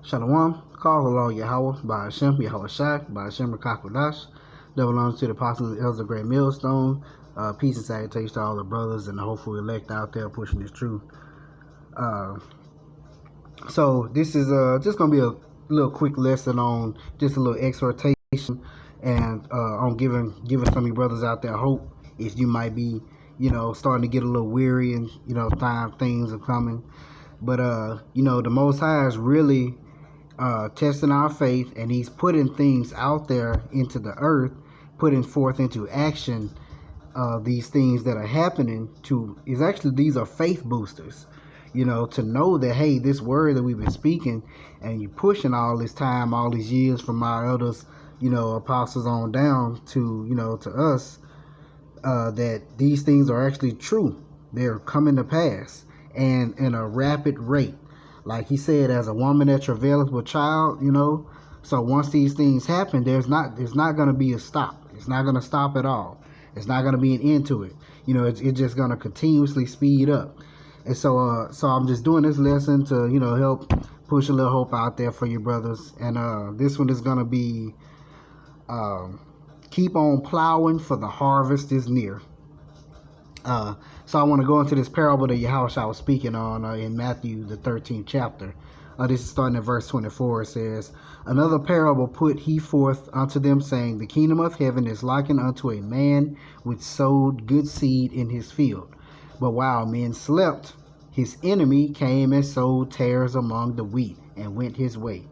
Shalom, call along Yahweh, by Hashem, Yahweh Shai, by Hashem Rakakwadash. That belongs to the apostles and elders of Great Millstone. Peace and salutations to all the brothers and the hopeful elect out there pushing this truth. So this is just going to be a little quick lesson on just a little exhortation and on giving some of you brothers out there hope if you might be, starting to get a little weary and, things are coming. But, the Most High is really testing our faith, and he's putting things out there into the earth, putting forth into action these things that are happening these are faith boosters, to know that, hey, this word that we've been speaking and you pushing all this time, all these years from our elders, apostles on down to, to us, that these things are actually true. They're coming to pass and in a rapid rate. Like he said, as a woman that travaileth with child, so once these things happen, there's not going to be a stop. It's not going to stop at all. It's not going to be an end to it. It's just going to continuously speed up. And so I'm just doing this lesson to, help push a little hope out there for you brothers. And this one is going to be, keep on plowing, for the harvest is near. So I want to go into this parable that Yahushua was speaking on in Matthew, the 13th chapter. This is starting at verse 24. It says, Another parable put he forth unto them, saying, The kingdom of heaven is likened unto a man which sowed good seed in his field. But while men slept, his enemy came and sowed tares among the wheat, and went his way.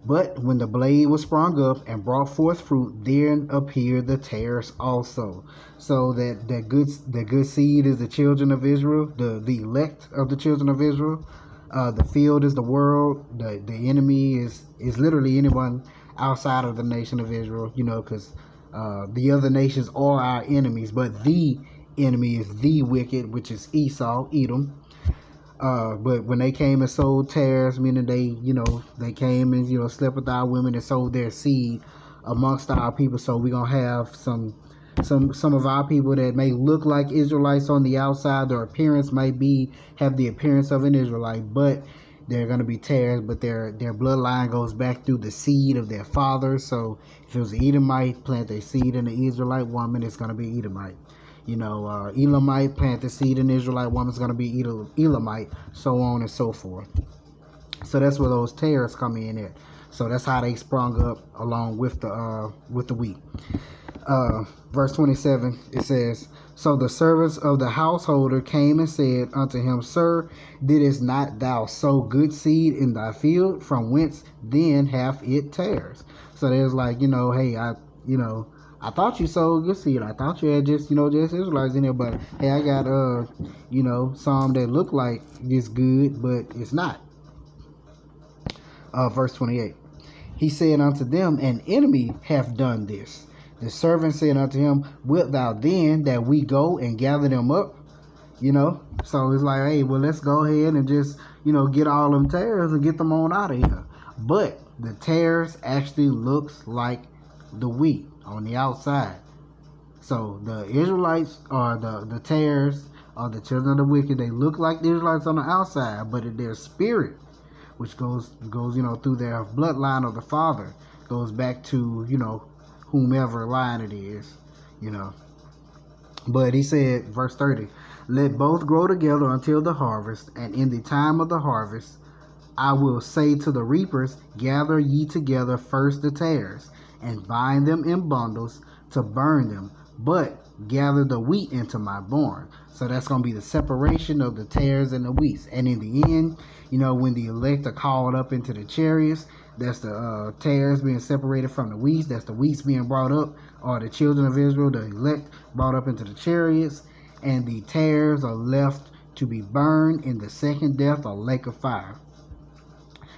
But when the blade was sprung up and brought forth fruit, then appeared the tares also. So that good seed is the children of Israel, the elect of the children of Israel. The field is the world. The enemy is literally anyone outside of the nation of Israel, because the other nations are our enemies. But the enemy is the wicked, which is Esau, Edom. But when they came and sold tares, meaning they came and, slept with our women and sold their seed amongst our people. So we're going to have some of our people that may look like Israelites on the outside. Their appearance might have the appearance of an Israelite, but they're going to be tares, but their bloodline goes back through the seed of their fathers. So if it was an Edomite, plant their seed in the Israelite woman, it's going to be Edomite. Elamite, plant the seed in Israelite woman's going to be Elamite, so on and so forth. So that's where those tares come in at. So that's how they sprung up along with the wheat. Verse 27, it says, So the servants of the householder came and said unto him, Sir, didst not thou sow good seed in thy field? From whence then hath it tares? So there's like, hey, I thought you sowed good seed. I thought you had just Israelites in there, but hey, I got some that look like this good, but it's not. Verse 28. He said unto them, An enemy hath done this. The servant said unto him, Wilt thou then that we go and gather them up? So it's like, hey, well, let's go ahead and just, get all them tares and get them on out of here. But the tares actually looks like the wheat on the outside. So the Israelites or the tares or the children of the wicked, they look like the Israelites on the outside, but in their spirit, which goes through their bloodline of the father, goes back to whomever line it is. But he said, verse 30, Let both grow together until the harvest, and in the time of the harvest I will say to the reapers, Gather ye together first the tares, and bind them in bundles to burn them, but gather the wheat into my barn. So that's going to be the separation of the tares and the wheats. And in the end, when the elect are called up into the chariots, that's the tares being separated from the wheats. That's the wheats being brought up, or the children of Israel, the elect, brought up into the chariots. And the tares are left to be burned in the second death, or lake of fire.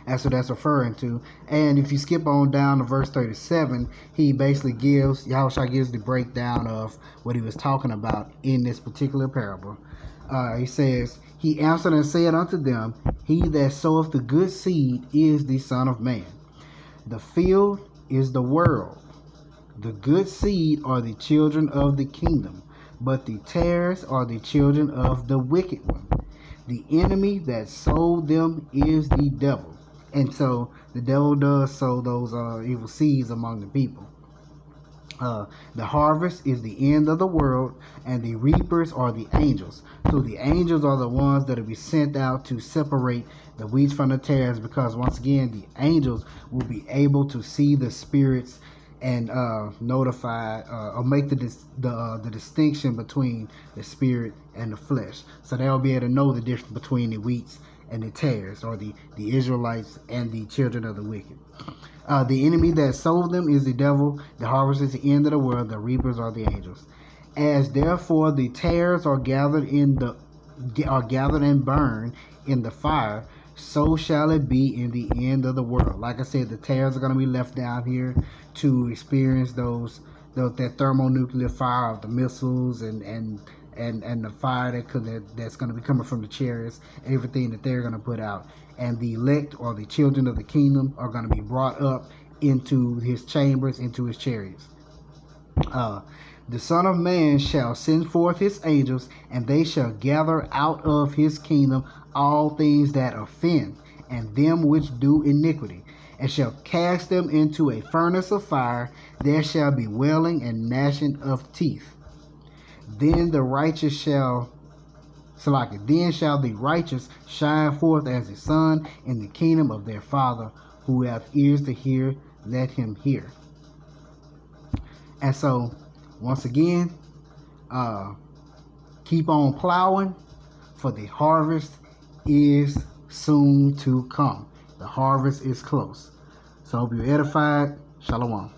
That's what that's referring to. And if you skip on down to verse 37, he basically Yahushua gives the breakdown of what he was talking about in this particular parable. He says, He answered and said unto them, He that soweth the good seed is the Son of Man. The field is the world. The good seed are the children of the kingdom, but the tares are the children of the wicked one. The enemy that sowed them is the devil. And so the devil does sow those evil seeds among the people. The harvest is the end of the world, and the reapers are the angels. So the angels are the ones that will be sent out to separate the wheat from the tares, because once again, the angels will be able to see the spirits and notify or make the distinction between the spirit and the flesh. So they'll be able to know the difference between the wheats and the tares, or the Israelites and the children of the wicked. The enemy that sowed them is the devil. The harvest is the end of the world. The reapers are the angels. As therefore the tares are gathered and burned in the fire, so shall it be in the end of the world. Like I said, the tares are going to be left down here to experience that thermonuclear fire of the missiles and the fire that's going to be coming from the chariots, everything that they're going to put out. And the elect, or the children of the kingdom, are going to be brought up into his chambers, into his chariots. The Son of Man shall send forth his angels, and they shall gather out of his kingdom all things that offend, and them which do iniquity, and shall cast them into a furnace of fire. There shall be wailing and gnashing of teeth. Then the righteous shall Then shall the righteous shine forth as the sun in the kingdom of their Father. Who hath ears to hear, let him hear. And so, once again, keep on plowing, for the harvest is soon to come. The harvest is close. So, I hope you're edified. Shalom.